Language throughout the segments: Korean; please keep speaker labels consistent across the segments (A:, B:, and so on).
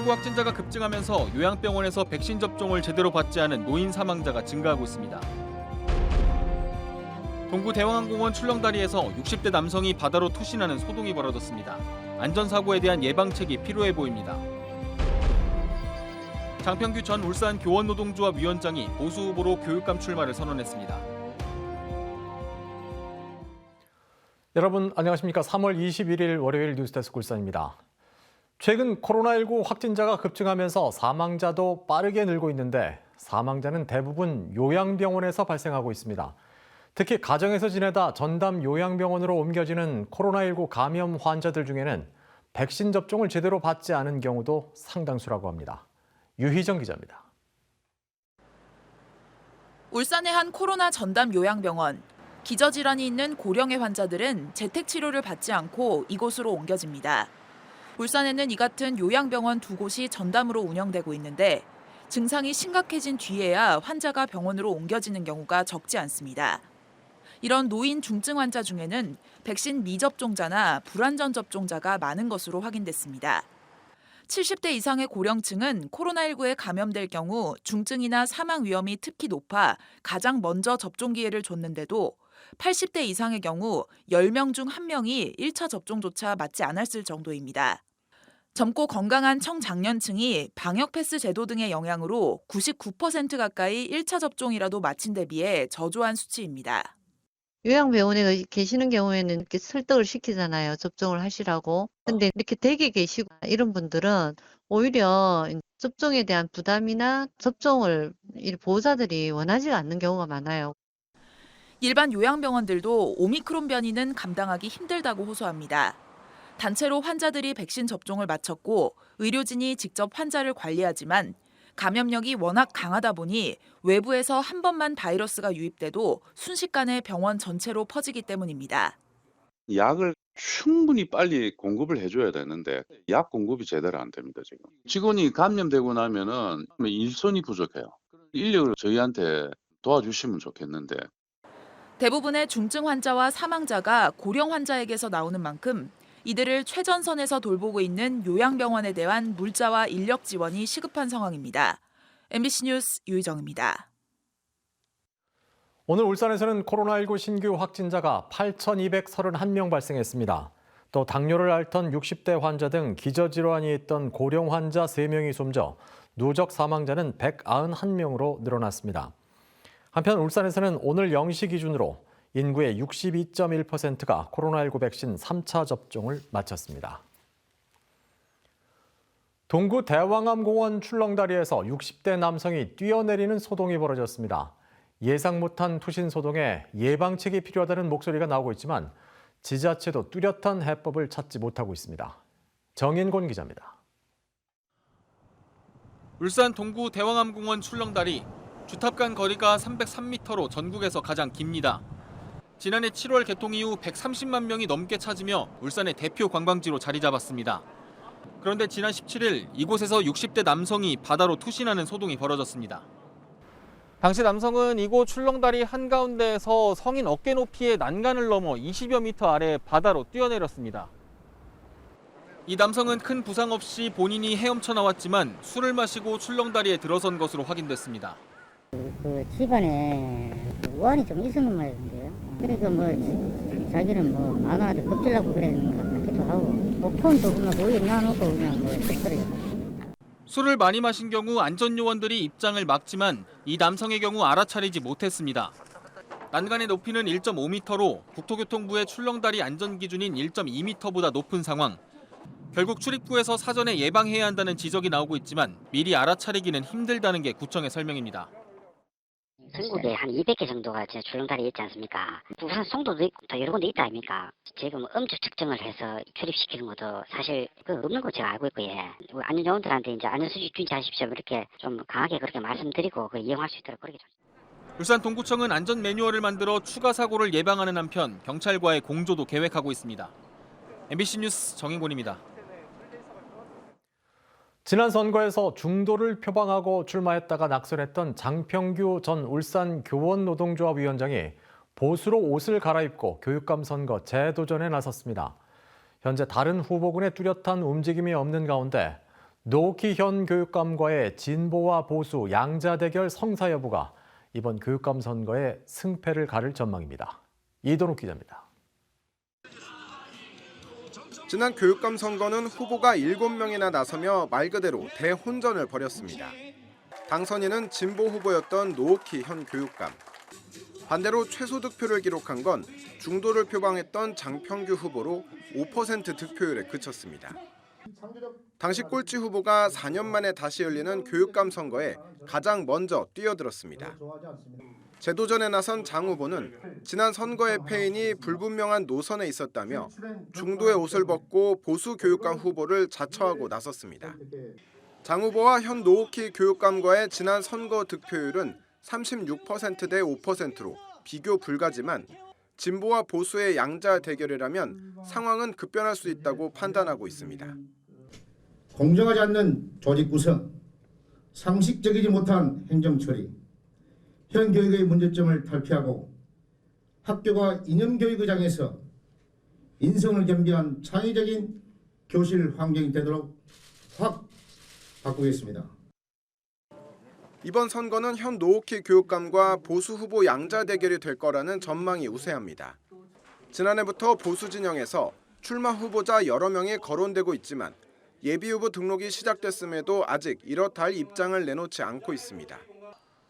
A: 코로나19 확진자가 급증하면서 요양병원에서 백신 접종을 제대로 받지 않은 노인 사망자가 증가하고 있습니다. 동구 대왕항공원 출렁다리에서 60대 남성이 바다로 투신하는 소동이 벌어졌습니다. 안전사고에 대한 예방책이 필요해 보입니다. 장평규 전 울산 교원노동조합 위원장이 보수 후보로 교육감 출마를 선언했습니다.
B: 여러분 안녕하십니까? 3월 21일 월요일 뉴스데스크 울산입니다. 최근 코로나19 확진자가 급증하면서 사망자도 빠르게 늘고 있는데 사망자는 대부분 요양병원에서 발생하고 있습니다. 특히 가정에서 지내다 전담 요양병원으로 옮겨지는 코로나19 감염 환자들 중에는 백신 접종을 제대로 받지 않은 경우도 상당수라고 합니다. 유희정 기자입니다.
C: 울산의 한 코로나 전담 요양병원. 기저질환이 있는 고령의 환자들은 재택치료를 받지 않고 이곳으로 옮겨집니다. 울산에는 이 같은 요양병원 2곳이 전담으로 운영되고 있는데 증상이 심각해진 뒤에야 환자가 병원으로 옮겨지는 경우가 적지 않습니다. 이런 노인 중증 환자 중에는 백신 미접종자나 불완전 접종자가 많은 것으로 확인됐습니다. 70대 이상의 고령층은 코로나19에 감염될 경우 중증이나 사망 위험이 특히 높아 가장 먼저 접종 기회를 줬는데도 80대 이상의 경우 10명 중 1명이 1차 접종조차 맞지 않았을 정도입니다. 젊고 건강한 청장년층이 방역 패스 제도 등의 영향으로 99% 가까이 1차 접종이라도 마친 데 비해 저조한 수치입니다.
D: 요양병원에 계시는 경우에는 이렇게 설득을 시키잖아요. 접종을 하시라고. 근데 이렇게 댁에 계시고 이런 분들은 오히려 접종에 대한 부담이나 접종을 보호자들이 원하지 않는 경우가 많아요.
C: 일반 요양병원들도 오미크론 변이는 감당하기 힘들다고 호소합니다. 단체로 환자들이 백신 접종을 마쳤고 의료진이 직접 환자를 관리하지만 감염력이 워낙 강하다 보니 외부에서 한 번만 바이러스가 유입돼도 순식간에 병원 전체로 퍼지기 때문입니다.
E: 약을 충분히 빨리 공급을 해줘야 되는데 약 공급이 제대로 안 됩니다. 지금 직원이 감염되고 나면은 일손이 부족해요. 인력을 저희한테 도와주시면 좋겠는데.
C: 대부분의 중증 환자와 사망자가 고령 환자에게서 나오는 만큼 이들을 최전선에서 돌보고 있는 요양병원에 대한 물자와 인력 지원이 시급한 상황입니다. MBC 뉴스 유희정입니다.
B: 오늘 울산에서는 코로나19 신규 확진자가 8,231명 발생했습니다. 또 당뇨를 앓던 60대 환자 등 기저질환이 있던 고령 환자 3명이 숨져 누적 사망자는 191명으로 늘어났습니다. 한편 울산에서는 오늘 0시 기준으로 인구의 62.1%가 코로나19 백신 3차 접종을 마쳤습니다. 동구 대왕암공원 출렁다리에서 60대 남성이 뛰어내리는 소동이 벌어졌습니다. 예상 못한 투신 소동에 예방책이 필요하다는 목소리가 나오고 있지만 지자체도 뚜렷한 해법을 찾지 못하고 있습니다. 정인곤 기자입니다.
A: 울산 동구 대왕암공원 출렁다리. 주탑 간 거리가 303m로 전국에서 가장 깁니다. 지난해 7월 개통 이후 130만 명이 넘게 찾으며 울산의 대표 관광지로 자리 잡았습니다. 그런데 지난 17일 이곳에서 60대 남성이 바다로 투신하는 소동이 벌어졌습니다. 당시 남성은 이곳 출렁다리 한가운데에서 성인 어깨 높이의 난간을 넘어 20여 미터 아래 바다로 뛰어내렸습니다. 이 남성은 큰 부상 없이 본인이 헤엄쳐 나왔지만 술을 마시고 출렁다리에 들어선 것으로 확인됐습니다.
F: 그 집안에 우환이 좀 있었는 모양인데요. 그러니까 뭐 자기는 뭐 마누라한테 겁질라고 그랬는 것 같기도 하고 뭐 폰도 그냥 거기에 놔놓고 그냥 뭐 했더래요.
A: 술을 많이 마신 경우 안전요원들이 입장을 막지만 이 남성의 경우 알아차리지 못했습니다. 난간의 높이는 1.5m로 국토교통부의 출렁다리 안전기준인 1.2m보다 높은 상황. 결국 출입구에서 사전에 예방해야 한다는 지적이 나오고 있지만 미리 알아차리기는 힘들다는 게 구청의 설명입니다.
G: 전국에 한 200개 정도가 출렁다리 있지 않습니까? 부산 송도도 있고 더 여러 군데 있다 아닙니까? 지금 음주 측정을 해서 출입시키는 것도 사실 없는 거 제가 알고 있고, 예. 안전요원들한테 이제 안전수칙 준수하십시오 이렇게 좀 강하게 그렇게 말씀드리고 이용할 수 있도록 그렇게 좀.
A: 울산 동구청은 안전 매뉴얼을 만들어 추가 사고를 예방하는 한편 경찰과의 공조도 계획하고 있습니다. MBC 뉴스 정인곤입니다.
B: 지난 선거에서 중도를 표방하고 출마했다가 낙선했던 장평규 전 울산 교원노동조합 위원장이 보수로 옷을 갈아입고 교육감 선거 재도전에 나섰습니다. 현재 다른 후보군의 뚜렷한 움직임이 없는 가운데 노키 현 교육감과의 진보와 보수 양자 대결 성사 여부가 이번 교육감 선거의 승패를 가를 전망입니다. 이동욱 기자입니다.
H: 지난 교육감 선거는 후보가 7명이나 나서며 말 그대로 대혼전을 벌였습니다. 당선인은 진보 후보였던 노키 현 교육감. 반대로 최소 득표를 기록한 건 중도를 표방했던 장평규 후보로 5% 득표율에 그쳤습니다. 당시 꼴찌 후보가 4년 만에 다시 열리는 교육감 선거에 가장 먼저 뛰어들었습니다. 재도전에 나선 장 후보는 지난 선거의 패인이 불분명한 노선에 있었다며 중도의 옷을 벗고 보수 교육감 후보를 자처하고 나섰습니다. 장 후보와 현 노키 교육감과의 지난 선거 득표율은 36%대 5%로 비교 불가지만 진보와 보수의 양자 대결이라면 상황은 급변할 수 있다고 판단하고 있습니다.
I: 공정하지 않는 조직 구성, 상식적이지 못한 행정 처리, 현 교육의 문제점을 탈피하고 학교가 이념 교육의 장에서 인성을 겸비한 창의적인 교실 환경이 되도록 확 바꾸겠습니다.
H: 이번 선거는 현 노키 교육감과 보수 후보 양자 대결이 될 거라는 전망이 우세합니다. 지난해부터 보수 진영에서 출마 후보자 여러 명이 거론되고 있지만 예비 후보 등록이 시작됐음에도 아직 이렇다 할 입장을 내놓지 않고 있습니다.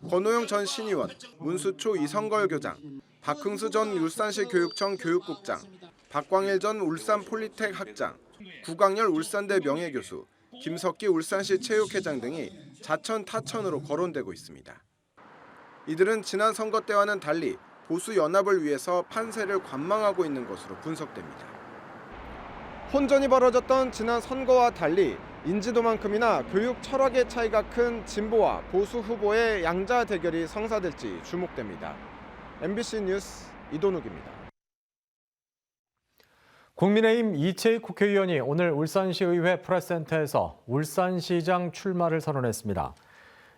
H: 권오영 전 신의원, 문수초 이성걸 교장, 박흥수 전 울산시 교육청 교육국장, 박광일 전 울산 폴리텍 학장, 구강열 울산대 명예교수, 김석기 울산시 체육회장 등이 자천 타천으로 거론되고 있습니다. 이들은 지난 선거 때와는 달리 보수 연합을 위해서 판세를 관망하고 있는 것으로 분석됩니다. 혼전이 벌어졌던 지난 선거와 달리 인지도만큼이나 교육 철학의 차이가 큰 진보와 보수 후보의 양자 대결이 성사될지 주목됩니다. MBC 뉴스 이동욱입니다.
B: 국민의힘 이채익 국회의원이 오늘 울산시의회 프레스센터에서 울산시장 출마를 선언했습니다.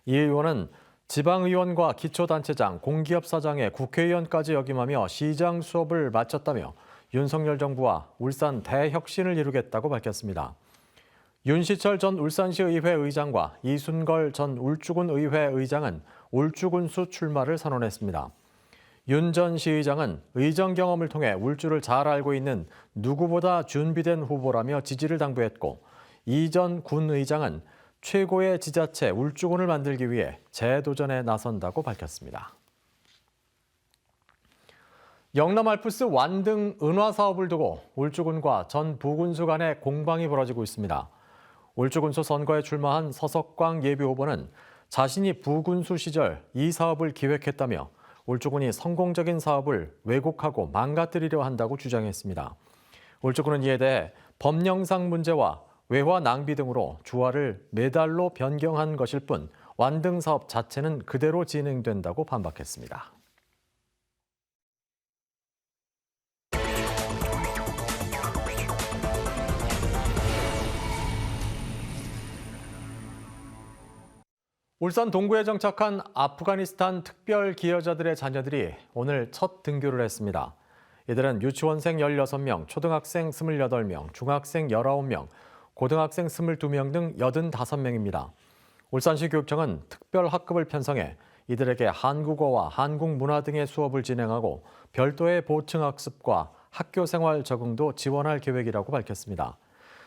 B: 이 의원은 지방의원과 기초단체장, 공기업사장의 국회의원까지 역임하며 시장 수업을 마쳤다며 윤석열 정부와 울산 대혁신을 이루겠다고 밝혔습니다. 윤시철 전 울산시의회 의장과 이순걸 전 울주군 의회 의장은 울주군수 출마를 선언했습니다. 윤 전 시의장은 의정 경험을 통해 울주를 잘 알고 있는 누구보다 준비된 후보라며 지지를 당부했고, 이 전 군 의장은 최고의 지자체 울주군을 만들기 위해 재도전에 나선다고 밝혔습니다. 영남 알프스 완등 은화 사업을 두고 울주군과 전 부군수 간의 공방이 벌어지고 있습니다. 울주군수 선거에 출마한 서석광 예비후보는 자신이 부군수 시절 이 사업을 기획했다며 울주군이 성공적인 사업을 왜곡하고 망가뜨리려 한다고 주장했습니다. 울주군은 이에 대해 법령상 문제와 외화 낭비 등으로 주화를 매달로 변경한 것일 뿐 완등 사업 자체는 그대로 진행된다고 반박했습니다. 울산 동구에 정착한 아프가니스탄 특별 기여자들의 자녀들이 오늘 첫 등교를 했습니다. 이들은 유치원생 16명, 초등학생 28명, 중학생 19명, 고등학생 22명 등 85명입니다. 울산시 교육청은 특별 학급을 편성해 이들에게 한국어와 한국 문화 등의 수업을 진행하고 별도의 보충학습과 학교 생활 적응도 지원할 계획이라고 밝혔습니다.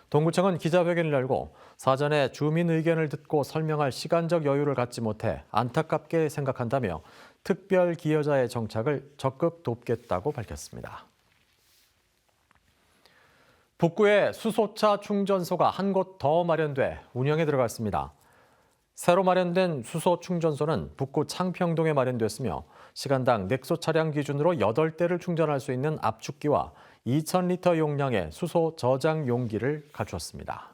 B: 동구청은 기자회견을 열고 사전에 주민 의견을 듣고 설명할 시간적 여유를 갖지 못해 안타깝게 생각한다며 특별 기여자의 정착을 적극 돕겠다고 밝혔습니다. 북구에 수소차 충전소가 한 곳 더 마련돼 운영에 들어갔습니다. 새로 마련된 수소 충전소는 북구 창평동에 마련됐으며 시간당 넥소 차량 기준으로 8대를 충전할 수 있는 압축기와 2,000리터 용량의 수소 저장 용기를 갖추었습니다.